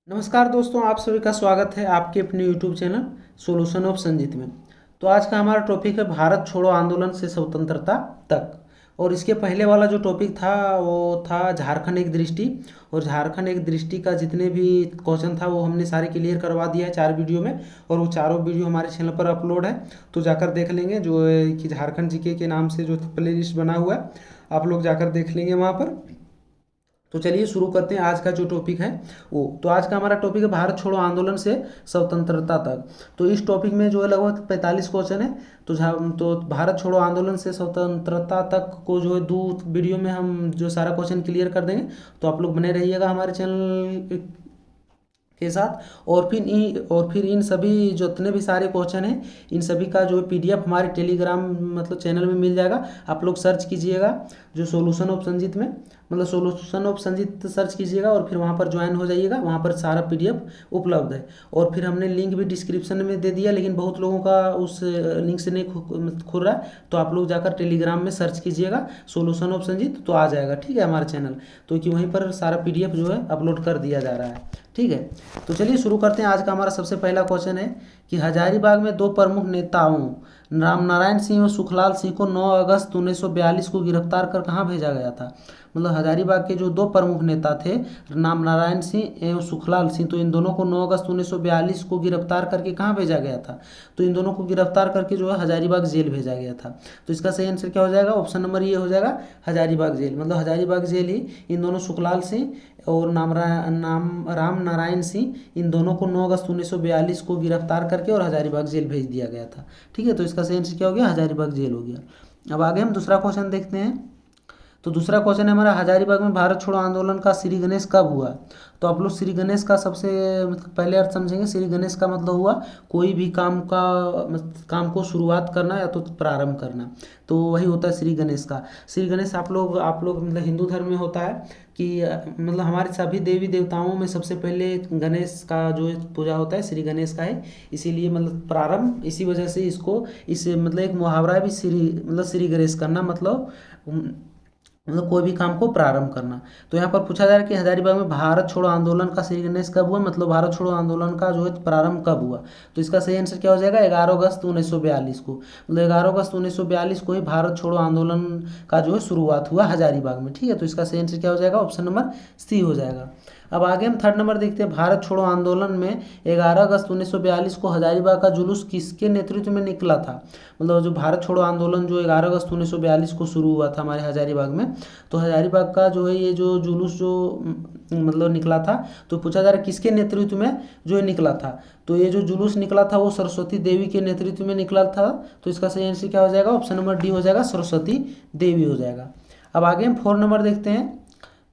नमस्कार दोस्तों, आप सभी का स्वागत है आपके अपने YouTube channel solution of Sanjeet में। तो आज का हमारा टॉपिक है भारत छोड़ो आंदोलन से स्वतंत्रता तक। और इसके पहले वाला जो टॉपिक था वो था झारखंड एक दृष्टि। और झारखंड एक दृष्टि का जितने भी क्वेश्चन था वो हमने सारे क्लियर करवा दिया है 4 वीडियो में। और वो चारों वीडियो हमारे चैनल पर अपलोड है, तो जाकर देख लेंगे। जो है कि झारखंड जीके के नाम से जो प्ले लिस्ट बना हुआ है, आप लोग जाकर देख लेंगे वहाँ पर। तो चलिए शुरू करते हैं आज का जो टॉपिक है वो। तो आज का हमारा टॉपिक है भारत छोड़ो आंदोलन से स्वतंत्रता तक। तो इस टॉपिक में जो है लगभग 45 क्वेश्चन है। तो भारत छोड़ो आंदोलन से स्वतंत्रता तक को जो है 2 वीडियो में हम जो सारा क्वेश्चन क्लियर कर देंगे। तो आप लोग बने रहिएगा हमारे चैनल के साथ। और फिर इन सभी जितने भी सारे क्वेश्चन हैं, इन सभी का जो पीडीएफ हमारे टेलीग्राम मतलब चैनल में मिल जाएगा। आप लोग सर्च कीजिएगा जो सॉल्यूशन ऑफ संजीत में, मतलब सॉल्यूशन ऑफ संजीत सर्च कीजिएगा और फिर वहाँ पर ज्वाइन हो जाइएगा। वहाँ पर सारा पीडीएफ उपलब्ध है। और फिर हमने लिंक भी डिस्क्रिप्शन में दे दिया, लेकिन बहुत लोगों का उस लिंक से नहीं खुल रहा है। तो आप लोग जाकर टेलीग्राम में सर्च कीजिएगा सॉल्यूशन ऑफ संजीत, तो आ जाएगा। ठीक है, हमारा चैनल तो कि वहीं पर सारा पीडीएफ जो है अपलोड कर दिया जा रहा है। ठीक है, तो चलिए शुरू करते हैं। आज का हमारा सबसे पहला क्वेश्चन है कि हजारीबाग में 2 प्रमुख नेताओं रामनारायण सिंह और सुखलाल सिंह को 9 अगस्त 1942 को गिरफ्तार कर कहाँ भेजा गया था। मतलब हजारीबाग के जो 2 प्रमुख नेता थे रामनारायण सिंह एवं सुखलाल सिंह, तो इन दोनों को 9 अगस्त 1942 को गिरफ्तार करके कहाँ भेजा गया था। तो इन दोनों को गिरफ्तार करके जो है हजारीबाग जेल भेजा गया था। तो इसका सही आंसर क्या हो जाएगा, ऑप्शन नंबर ये हो जाएगा हजारीबाग जेल। मतलब हजारीबाग जेल ही इन दोनों सुखलाल सिंह और राम नारायण सिंह, इन दोनों को 9 अगस्त 1942 को गिरफ्तार करके और हजारीबाग जेल भेज दिया गया था। ठीक है, तो इसका सही आंसर क्या हो गया, हजारीबाग जेल हो गया। अब आगे हम दूसरा क्वेश्चन देखते हैं। तो दूसरा क्वेश्चन है हमारा, हजारीबाग में भारत छोड़ो आंदोलन का श्री गणेश कब हुआ। तो आप लोग श्री गणेश का सबसे मतलब पहले अर्थ समझेंगे। श्री गणेश का मतलब हुआ कोई भी काम को शुरुआत करना या तो प्रारंभ करना, तो वही होता है श्री गणेश का। श्री गणेश आप लोग मतलब हिंदू धर्म में होता है कि मतलब हमारे सभी देवी देवताओं में सबसे पहले गणेश का जो पूजा होता है श्री गणेश का है। इसीलिए मतलब प्रारंभ, इसी वजह से इसको इस मतलब एक मुहावरा है भी, श्री गणेश करना मतलब कोई भी काम को प्रारंभ करना। तो यहाँ पर पूछा जा रहा है कि हजारीबाग में भारत छोड़ो आंदोलन का श्री गणेश कब हुआ, मतलब भारत छोड़ो आंदोलन का जो है प्रारंभ कब हुआ। तो इसका सही आंसर क्या हो जाएगा, 11 अगस्त 1942 को। मतलब 11 अगस्त 1942 को ही भारत छोड़ो आंदोलन का जो है शुरुआत हुआ हजारीबाग में। ठीक है, तो इसका सही आंसर क्या हो जाएगा, ऑप्शन नंबर सी हो जाएगा। अब आगे हम थर्ड नंबर देखते हैं। भारत छोड़ो आंदोलन में 11 अगस्त 1942 को हजारीबाग का जुलूस किसके नेतृत्व में निकला था। मतलब जो भारत छोड़ो आंदोलन जो 11 अगस्त 1942 को शुरू हुआ था हमारे हजारीबाग में, तो हजारीबाग का जो है ये जो जुलूस जो मतलब निकला था, तो पूछा जा रहा है किसके नेतृत्व में जो है निकला था। तो ये जो जुलूस निकला था वो सरस्वती देवी के नेतृत्व में निकला था। तो इसका सही आंसर क्या हो जाएगा, ऑप्शन नंबर डी हो जाएगा, सरस्वती देवी हो जाएगा। अब आगे हम 4 नंबर देखते हैं।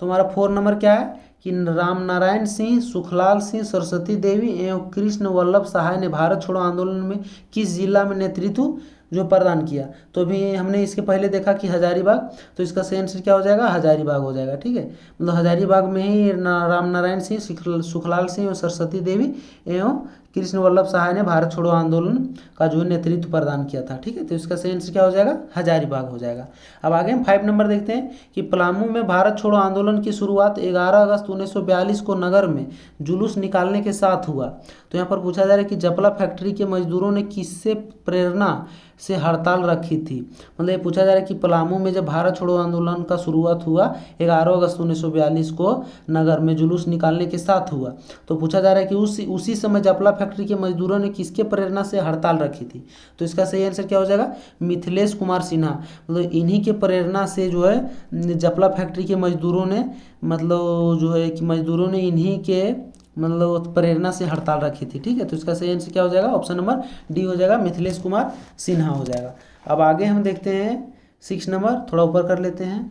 तो हमारा 4 नंबर क्या है कि राम नारायण सिंह, सुखलाल सिंह, सरस्वती देवी एवं कृष्ण वल्लभ सहाय ने भारत छोड़ो आंदोलन में किस जिला में नेतृत्व जो प्रदान किया। तो अभी हमने इसके पहले देखा कि हजारीबाग, तो इसका सही आंसर क्या हो जाएगा, हजारीबाग हो जाएगा। ठीक है, मतलब हजारीबाग में ही राम नारायण सिंह, सुखलाल सिंह और सरस्वती देवी एवं कृष्ण वल्लभ सहाय ने भारत छोड़ो आंदोलन का जो नेतृत्व प्रदान किया था। ठीक है, तो इसका सही आंसर क्या हो जाएगा, हजारीबाग हो जाएगा। अब आगे हम 5 नंबर देखते हैं कि पलामू में भारत छोड़ो आंदोलन की शुरुआत 11 अगस्त 1942 को नगर में जुलूस निकालने के साथ हुआ। तो यहाँ पर पूछा जा रहा है कि जपला फैक्ट्री के मजदूरों ने किससे प्रेरणा से हड़ताल रखी थी। मतलब ये पूछा जा रहा है कि पलामू में जब भारत छोड़ो आंदोलन का शुरुआत हुआ 11 अगस्त 1942 को नगर में जुलूस निकालने के साथ हुआ। तो पूछा जा रहा है कि उसी समय जपला फैक्ट्री के मजदूरों ने किसके प्रेरणा से हड़ताल रखी थी। तो इसका सही आंसर क्या हो जाएगा, मिथिलेश कुमार सिन्हा। मतलब इन्हीं के प्रेरणा से जो है जपला फैक्ट्री के मजदूरों ने मतलब जो है कि मजदूरों ने इन्हीं के मतलब प्रेरणा से हड़ताल रखी थी। ठीक है, तो इसका सही आंसर क्या हो जाएगा, ऑप्शन नंबर डी हो जाएगा, मिथिलेश कुमार सिन्हा हो जाएगा। अब आगे हम देखते हैं 6 नंबर, थोड़ा ऊपर कर लेते हैं।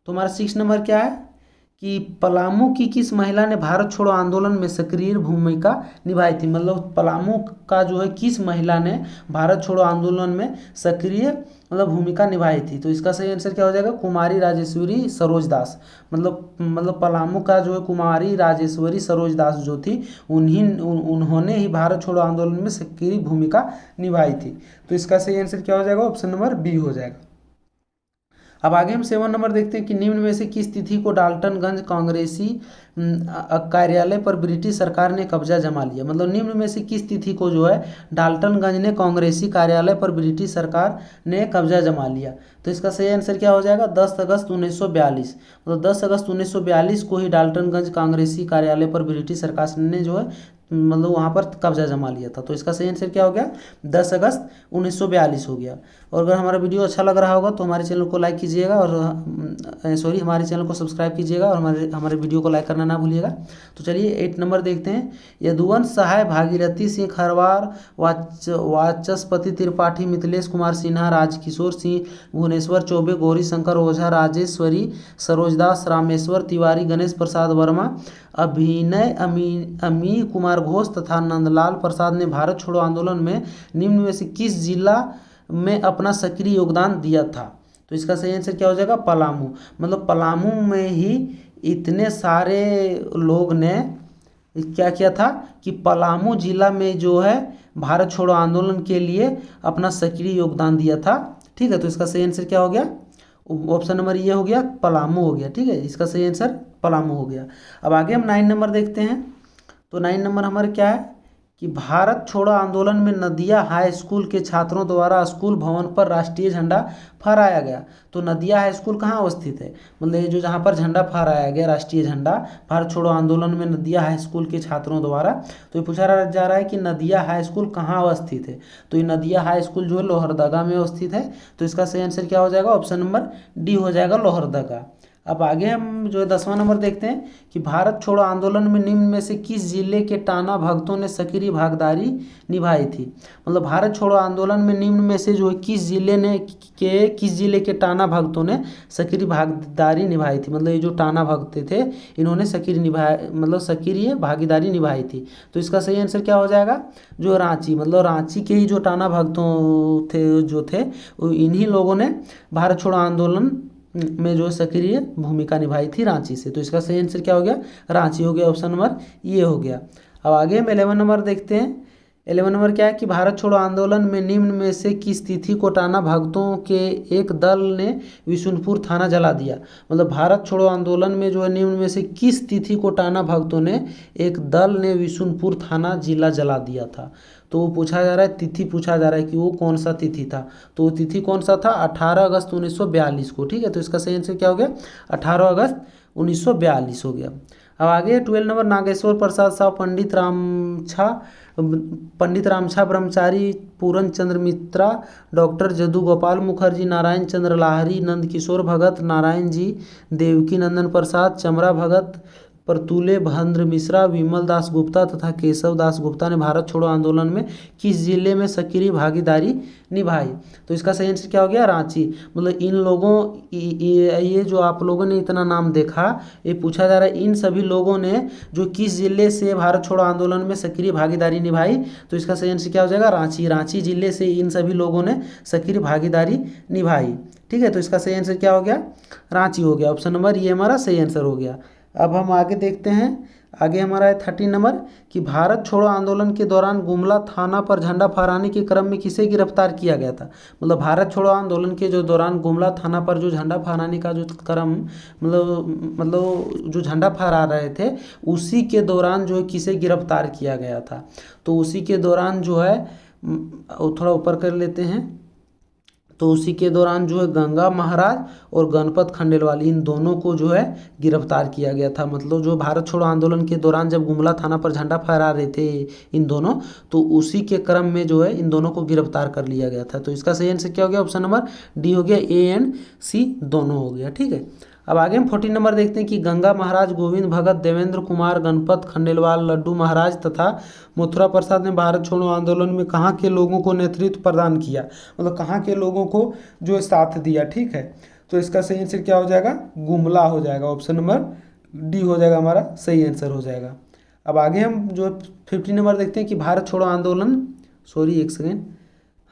तो हमारा 6 नंबर क्या है कि पलामू की किस महिला ने भारत छोड़ो आंदोलन में सक्रिय भूमिका निभाई थी। मतलब पलामू का जो है किस महिला ने भारत छोड़ो आंदोलन में सक्रिय मतलब भूमिका निभाई थी। तो इसका सही आंसर क्या हो जाएगा, कुमारी राजेश्वरी सरोज दास। मतलब पलामू का जो है कुमारी राजेश्वरी सरोज दास जो थी, उन्होंने ही भारत छोड़ो आंदोलन में सक्रिय भूमिका निभाई थी। तो इसका सही आंसर क्या हो जाएगा, ऑप्शन नंबर बी हो जाएगा। अब आगे हम 7 नंबर देखते हैं कि निम्न में से किस तिथि को डाल्टनगंज कांग्रेसी कार्यालय पर ब्रिटिश सरकार ने कब्जा जमा लिया। मतलब निम्न में से किस तिथि को जो है डाल्टनगंज ने कांग्रेसी कार्यालय पर ब्रिटिश सरकार ने कब्जा जमा लिया। तो इसका सही आंसर क्या हो जाएगा? 10 अगस्त 1942। मतलब 10 अगस्त 1942 को ही डाल्टनगंज कांग्रेसी कार्यालय पर ब्रिटिश सरकार ने जो है मतलब वहाँ पर कब्जा जमा लिया था। तो इसका सही आंसर क्या हो गया? 10 अगस्त 1942 हो गया। और अगर हमारा वीडियो अच्छा लग रहा होगा तो हमारे चैनल को लाइक कीजिएगा और हमारे चैनल को सब्सक्राइब कीजिएगा और हमारे वीडियो को लाइक करना ना भूलिएगा। तो चलिए 8 नंबर देखते हैं। यदुवंश सहाय, भागीरथी सिंह खरवार, वाचस्पति त्रिपाठी, मिथिलेश कुमार सिन्हा, राजकिशोर सिंह, भुवनेश्वर चौबे, गौरी शंकर ओझा, राजेश्वरी, सरोजदास, रामेश्वर तिवारी, गणेश प्रसाद वर्मा, अभिनय अमी कुमार घोष तथा नंदलाल प्रसाद ने भारत छोड़ो आंदोलन में निम्न में से किस जिला में अपना सक्रिय योगदान दिया था? तो इसका सही आंसर क्या हो जाएगा? पलामू। मतलब पलामू में ही इतने सारे लोग ने क्या किया था कि पलामू जिला में जो है भारत छोड़ो आंदोलन के लिए अपना सक्रिय योगदान दिया था। ठीक है, तो इसका सही आंसर क्या हो गया? ऑप्शन नंबर ये हो गया, पलामू हो गया। ठीक है, इसका सही आंसर पलामू हो गया। अब आगे हम 9 नंबर देखते हैं। तो 9 नंबर हमारे क्या है कि भारत छोड़ो आंदोलन में नदिया हाई स्कूल के छात्रों द्वारा स्कूल भवन पर राष्ट्रीय झंडा फहराया गया। तो नदिया हाई स्कूल कहाँ अवस्थित है? मतलब ये जो जहाँ पर झंडा फहराया गया राष्ट्रीय झंडा भारत छोड़ो आंदोलन में नदिया हाई स्कूल के छात्रों द्वारा, तो ये पूछा जा रहा है कि नदिया हाई स्कूल कहाँ अवस्थित है। तो ये नदिया हाई स्कूल जो है लोहरदगा में अवस्थित है। तो इसका सही आंसर क्या हो जाएगा? ऑप्शन नंबर डी हो जाएगा, लोहरदगा। अब आगे हम जो है 10वां नंबर देखते हैं कि भारत छोड़ो आंदोलन में निम्न में से किस जिले के टाना भक्तों ने सक्रिय भागीदारी निभाई थी। मतलब भारत छोड़ो आंदोलन में निम्न में से जो है किस जिले के टाना भक्तों ने सक्रिय भागीदारी निभाई थी। मतलब ये जो टाना भक्त थे इन्होंने सक्रिय भागीदारी निभाई थी। तो इसका सही आंसर क्या हो जाएगा? जो रांची, मतलब रांची के ही जो टाना भक्तों थे इन्हीं लोगों ने भारत छोड़ो आंदोलन में जो सक्रिय भूमिका निभाई थी रांची से। तो इसका सही आंसर क्या हो गया? रांची हो गया, ऑप्शन नंबर ये हो गया। अब आगे हम 11 नंबर देखते हैं। 11 नंबर क्या है कि भारत छोड़ो आंदोलन में निम्न में से किस तिथि को टाना भक्तों के एक दल ने विशुनपुर थाना जला दिया। मतलब भारत छोड़ो आंदोलन में जो है निम्न में से किस तिथि को टाना भक्तों ने एक दल ने विशुनपुर थाना जिला जला दिया था। तो वो पूछा जा रहा है, तिथि पूछा जा रहा है कि वो कौन सा तिथि था। तो वो तिथि कौन सा था? 18 अगस्त 1942 को। ठीक है, तो इसका सही आंसर क्या हो गया? 18 अगस्त 1942 हो गया। अब आगे 12 नंबर नागेश्वर प्रसाद साव, पंडित रामछा ब्रह्मचारी, पूरन चंद्र मित्रा, डॉक्टर जदू गोपाल मुखर्जी, नारायण चंद्र लाहिरी, नंदकिशोर भगत, नारायण जी, देवकी नंदन प्रसाद, चमरा भगत, परतुले भद्र मिश्रा, विमल दास गुप्ता तथा केशव दास गुप्ता ने भारत छोड़ो आंदोलन में किस जिले में सक्रिय भागीदारी निभाई। तो इसका सही आंसर क्या हो गया? रांची। मतलब इन लोगों ये जो आप लोगों ने इतना नाम देखा, ये पूछा जा रहा है इन सभी लोगों ने जो किस जिले से भारत छोड़ो आंदोलन में सक्रिय भागीदारी निभाई। तो इसका सही आंसर क्या हो जाएगा? रांची। रांची जिले से इन सभी लोगों ने सक्रिय भागीदारी निभाई। ठीक है, तो इसका सही आंसर क्या हो गया? रांची हो गया। ऑप्शन नंबर ये हमारा सही आंसर हो गया। अब हम आगे देखते हैं। आगे हमारा है 13 नंबर कि भारत छोड़ो आंदोलन के दौरान गुमला थाना पर झंडा फहराने के क्रम में किसे गिरफ्तार किया गया था। मतलब भारत छोड़ो आंदोलन के जो दौरान गुमला थाना पर जो झंडा फहराने का जो क्रम मतलब जो झंडा फहरा रहे थे उसी के दौरान जो है किसे गिरफ्तार किया गया था। तो उसी के दौरान जो है थोड़ा ऊपर कर लेते हैं। तो उसी के दौरान जो है गंगा महाराज और गणपत खंडेलवाल इन दोनों को जो है गिरफ्तार किया गया था। मतलब जो भारत छोड़ो आंदोलन के दौरान जब गुमला थाना पर झंडा फहरा रहे थे इन दोनों, तो उसी के क्रम में जो है इन दोनों को गिरफ्तार कर लिया गया था। तो इसका सही आंसर क्या हो गया? ऑप्शन नंबर डी हो गया, ए एंड सी दोनों हो गया। ठीक है, अब आगे हम 14 नंबर देखते हैं कि गंगा महाराज, गोविंद भगत, देवेंद्र कुमार, गणपत खंडेलवाल, लड्डू महाराज तथा मथुरा प्रसाद ने भारत छोड़ो आंदोलन में कहाँ के लोगों को नेतृत्व प्रदान किया। मतलब कहाँ के लोगों को जो साथ दिया। ठीक है, तो इसका सही आंसर क्या हो जाएगा? गुमला हो जाएगा। ऑप्शन नंबर डी हो जाएगा, हमारा सही आंसर हो जाएगा। अब आगे हम जो 15 नंबर देखते हैं कि भारत छोड़ो आंदोलन एक सेकेंड,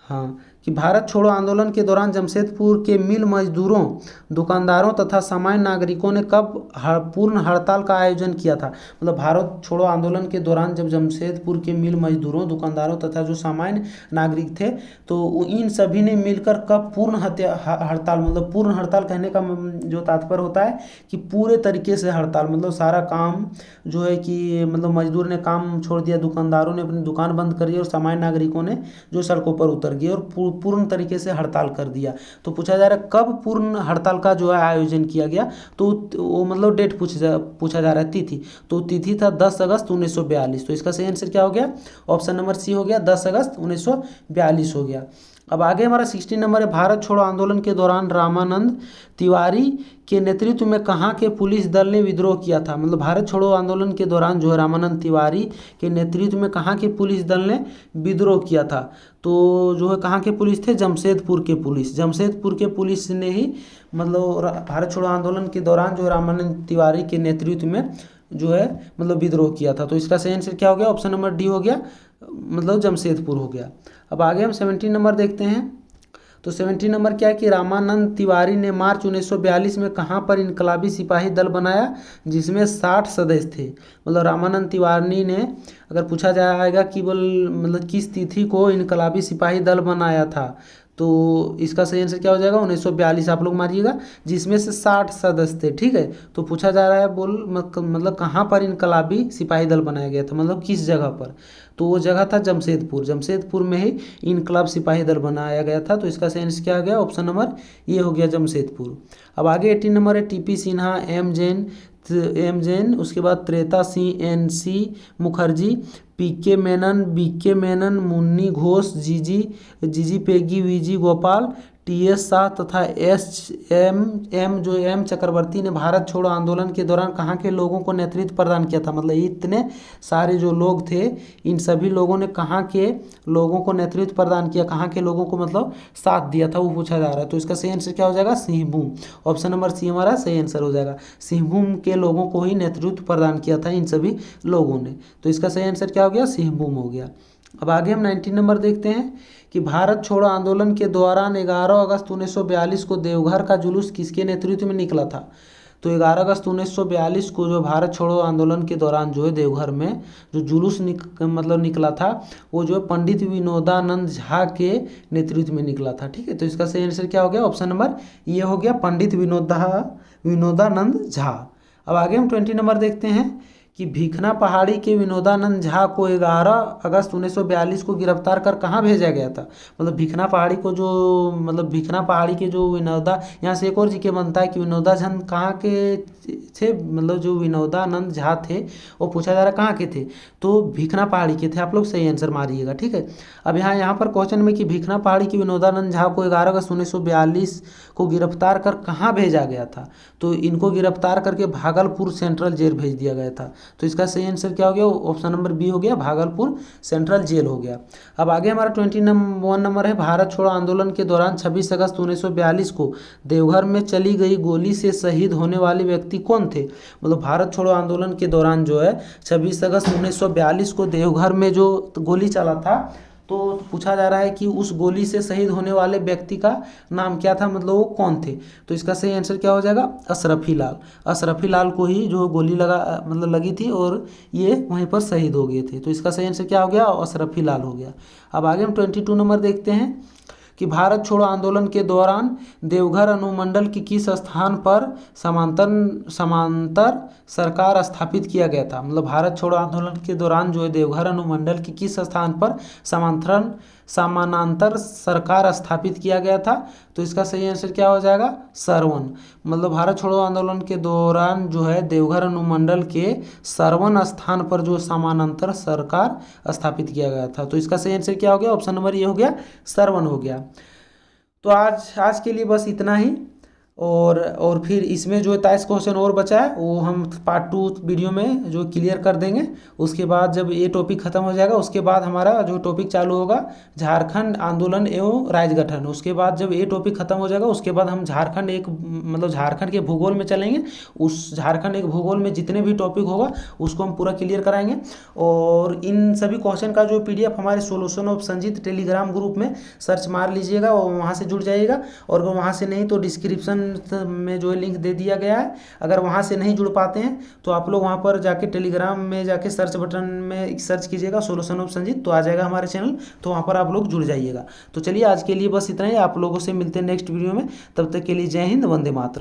हाँ, कि भारत छोड़ो आंदोलन के दौरान जमशेदपुर के मिल मजदूरों, दुकानदारों तथा सामान्य नागरिकों ने कब पूर्ण हड़ताल का आयोजन किया था। मतलब भारत छोड़ो आंदोलन के दौरान जब जमशेदपुर के मिल मजदूरों, दुकानदारों तथा जो सामान्य नागरिक थे, तो इन सभी ने मिलकर कब पूर्ण हड़ताल, मतलब पूर्ण हड़ताल कहने का जो तात्पर्य होता है कि पूरे तरीके से हड़ताल, मतलब सारा काम जो है कि मतलब मजदूर ने काम छोड़ दिया, दुकानदारों ने अपनी दुकान बंद कर दी और सामान्य नागरिकों ने जो सड़कों पर उतर गए और पूर्ण तरीके से हड़ताल कर दिया। तो पूछा जा रहा है कब पूर्ण हड़ताल का जो है आयोजन किया गया, तो वो मतलब डेट पूछा जा रहा है, तिथि। तो तिथि था 10 अगस्त 1942। तो इसका सही आंसर क्या हो गया, ऑप्शन नंबर सी हो गया, 10 अगस्त 1942 हो गया। अब आगे हमारा 16 नंबर है, भारत छोड़ो आंदोलन के दौरान रामानंद तिवारी के नेतृत्व में कहाँ के पुलिस दल ने विद्रोह किया था। मतलब भारत छोड़ो आंदोलन के दौरान जो है रामानंद तिवारी के नेतृत्व में कहाँ के पुलिस दल ने विद्रोह किया था। तो जो है कहाँ के पुलिस थे, जमशेदपुर के पुलिस, जमशेदपुर के पुलिस ने ही मतलब भारत छोड़ो आंदोलन के दौरान जो रामानंद तिवारी के नेतृत्व में जो है मतलब विद्रोह किया था। तो इसका सही आंसर क्या हो गया, ऑप्शन नंबर डी हो गया, मतलब जमशेदपुर हो गया। अब आगे हम 17 नंबर देखते हैं। तो 17 नंबर क्या है कि रामानंद तिवारी ने मार्च 1942 में कहाँ पर इनकलाबी सिपाही दल बनाया जिसमें 60 सदस्य थे। मतलब रामानंद तिवारी ने, अगर पूछा जाएगा कि मतलब किस तिथि को इनकलाबी सिपाही दल बनाया था, तो इसका सही आंसर क्या हो जाएगा, 1942 आप लोग मारिएगा, जिसमें से 60 सदस्य थे। ठीक है, तो पूछा जा रहा है मतलब कहाँ पर इनकलाबी सिपाही दल बनाया गया था, मतलब किस जगह पर। तो वो जगह था जमशेदपुर, जमशेदपुर में ही इनकलाब सिपाही दल बनाया गया था। तो इसका सही आंसर क्या हो गया, ऑप्शन नंबर ये हो गया, जमशेदपुर। अब आगे 18 नंबर है, टीपी सिन्हा, एम जैन, उसके बाद Treta Singh, NC Mukherjee, BK Menon, Munni Ghosh, GG Peggy, VG Gopal, TS Shah तथा एम चक्रवर्ती ने भारत छोड़ो आंदोलन के दौरान कहाँ के लोगों को नेतृत्व प्रदान किया था। मतलब इतने सारे जो लोग थे, इन सभी लोगों ने कहाँ के लोगों को नेतृत्व प्रदान किया, कहाँ के लोगों को मतलब साथ दिया था, वो पूछा जा रहा है। तो इसका सही आंसर क्या हो जाएगा, सिंहभूम, ऑप्शन नंबर सी हमारा सही आंसर हो जाएगा। सिंहभूम के लोगों को ही नेतृत्व प्रदान किया था इन सभी लोगों ने। तो इसका सही आंसर क्या हो गया, सिंहभूम हो गया। अब आगे हम 19 नंबर देखते हैं कि भारत छोड़ो आंदोलन के दौरान 11 अगस्त 1942 को देवघर का जुलूस किसके नेतृत्व में निकला था। तो 11 अगस्त 1942 को जो भारत छोड़ो आंदोलन के दौरान जो है देवघर में जो जुलूस मतलब निकला था, वो जो है पंडित विनोदानंद झा के नेतृत्व में निकला था। ठीक है, तो इसका सही आंसर क्या हो गया, ऑप्शन नंबर ये हो गया, पंडित विनोदानंद झा। अब आगे हम 20 नंबर देखते हैं कि भीखना पहाड़ी के विनोदानंद झा को 11 अगस्त 1942 को गिरफ्तार कर कहाँ भेजा गया था। मतलब भीखना पहाड़ी को जो मतलब भीखना पहाड़ी के जो विनोदा, यहाँ से एक और जीके बनता है कि विनोदा झा कहाँ के थे, मतलब जो विनोदानंद झा थे वो पूछा जा रहा है कहाँ के थे, तो भीखना पहाड़ी के थे। आप लोग सही आंसर मारिएगा। ठीक है, अब यहाँ पर क्वेश्चन में कि भीखना पहाड़ी के विनोदानंद झा को 11 अगस्त 1942 को गिरफ्तार कर कहाँ भेजा गया था, तो इनको गिरफ्तार करके भागलपुर सेंट्रल जेल भेज दिया गया था। तो इसका सही आंसर क्या हो गया, ऑप्शन नंबर बी हो गया, भागलपुर सेंट्रल जेल हो गया। अब आगे हमारा 21 नंबर है, भारत छोड़ो आंदोलन के दौरान 26 अगस्त 1942 को देवघर में चली गई गोली से शहीद होने वाले व्यक्ति कौन थे। मतलब भारत छोड़ो आंदोलन के दौरान जो है 26 अगस्त 1942 को देवघर में जो गोली चला था, तो पूछा जा रहा है कि उस गोली से शहीद होने वाले व्यक्ति का नाम क्या था, मतलब वो कौन थे। तो इसका सही आंसर क्या हो जाएगा, अशरफी लाल। अशरफी लाल को ही जो गोली लगी थी और ये वहीं पर शहीद हो गए थे। तो इसका सही आंसर क्या हो गया, अशरफी लाल हो गया। अब आगे हम 22 नंबर देखते हैं कि भारत छोड़ो आंदोलन के दौरान देवघर अनुमंडल की किस स्थान पर समांतर सरकार स्थापित किया गया था। मतलब भारत छोड़ो आंदोलन के दौरान जो है देवघर अनुमंडल की किस स्थान पर समानांतर सरकार स्थापित किया गया था। तो इसका सही आंसर क्या हो जाएगा, सरवन। मतलब भारत छोड़ो आंदोलन के दौरान जो है देवघर अनुमंडल के सरवन स्थान पर जो समानांतर सरकार स्थापित किया गया था। तो इसका सही आंसर क्या हो गया, ऑप्शन नंबर ये हो गया, सरवन हो गया। तो आज के लिए बस इतना ही। और फिर इसमें जो 23 क्वेश्चन और बचा है वो हम पार्ट 2 वीडियो में जो क्लियर कर देंगे। उसके बाद जब ये टॉपिक खत्म हो जाएगा उसके बाद हमारा जो टॉपिक चालू होगा झारखंड आंदोलन एवं राज्य गठन। उसके बाद जब ये टॉपिक खत्म हो जाएगा उसके बाद हम झारखंड एक मतलब झारखंड के भूगोल में चलेंगे। उस झारखंड एक भूगोल में जितने भी टॉपिक होगा उसको हम पूरा क्लियर कराएंगे। और इन सभी क्वेश्चन का जो PDF हमारे solution of Sanjeet Telegram group में सर्च मार लीजिएगा और वहाँ से जुड़ जाइएगा। और अगर वहाँ से नहीं तो डिस्क्रिप्शन में जो लिंक दे दिया गया है, अगर वहाँ से नहीं जुड़ पाते हैं तो आप लोग वहाँ पर जाके टेलीग्राम में जाके सर्च बटन में सर्च कीजिएगा सॉल्यूशन ऑफ संजीत, तो आ जाएगा हमारे चैनल, तो वहाँ पर आप लोग जुड़ जाइएगा। तो चलिए आज के लिए बस इतना ही, आप लोगों से मिलते हैं नेक्स्ट वीडियो में। तब तक के लिए जय हिंद, वंदे मातरम।